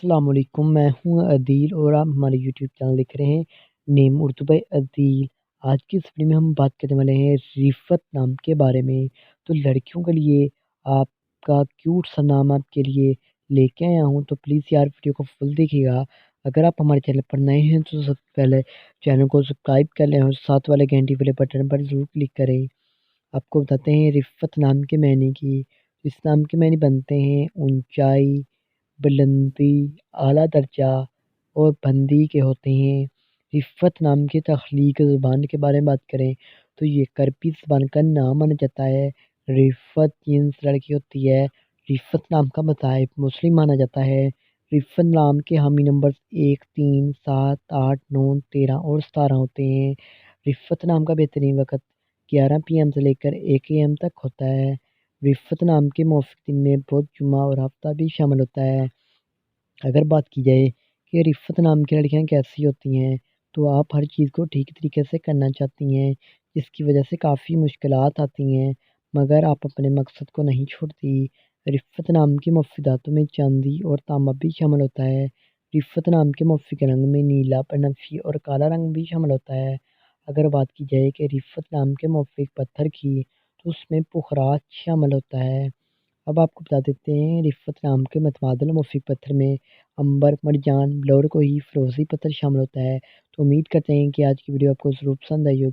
السلام علیکم، میں ہوں عدیل اور آپ ہمارے یوٹیوب چینل دیکھ رہے ہیں نیم اردو بائی عدیل۔ آج کی اس ویڈیو میں ہم بات کرنے والے ہیں رفت نام کے بارے میں۔ تو لڑکیوں کے لیے آپ کا کیوٹ سا نام آپ کے لیے لے کے آیا ہوں، تو پلیز یار ویڈیو کو فل دیکھیے گا۔ اگر آپ ہمارے چینل پر نئے ہیں تو سب سے پہلے چینل کو سبسکرائب کر لیں اور ساتھ والے گھنٹی والے بٹن پر ضرور کلک کریں۔ آپ کو بتاتے ہیں رفت نام کے معنی کی۔ اس نام کے معنی بنتے ہیں اونچائی، بلندی، اعلیٰ درجہ اور بندی کے ہوتے ہیں۔ رفت نام کی تخلیق زبان کے بارے میں بات کریں تو یہ کرپی زبان کا نام مانا جاتا ہے۔ رفت جنس لڑکی ہوتی ہے۔ رفت نام کا مذاہب مسلم مانا جاتا ہے۔ رفت نام کے حامی نمبرز 1، 3، 7، 8، 9، 13 اور 17 ہوتے ہیں۔ رفت نام کا بہترین وقت 11 PM سے لے کر 1 AM تک ہوتا ہے۔ رفت نام کے موافق دن میں بدھ، جمعہ اور ہفتہ بھی شامل ہوتا ہے۔ اگر بات کی جائے کہ رفت نام کی لڑکیاں کیسی ہوتی ہیں، تو آپ ہر چیز کو ٹھیک طریقے سے کرنا چاہتی ہیں، جس کی وجہ سے کافی مشکلات آتی ہیں، مگر آپ اپنے مقصد کو نہیں چھوڑتی۔ رفت نام کی مفیداتوں میں چاندی اور تانبا بھی شامل ہوتا ہے۔ رفت نام کے موافق رنگ میں نیلا، بنفشی اور کالا رنگ بھی شامل ہوتا ہے۔ اگر بات کی جائے کہ رفت نام کے موافق پتھر کی، تو اس میں پخرات شامل ہوتا ہے۔ اب آپ کو بتا دیتے ہیں رفت نام کے متبادل موافق پتھر میں عنبر، مرجان، بلور کوہی، فیروزی پتھر شامل ہوتا ہے۔ تو امید کرتے ہیں کہ آج کی ویڈیو آپ کو ضرور پسند آئی ہوگی۔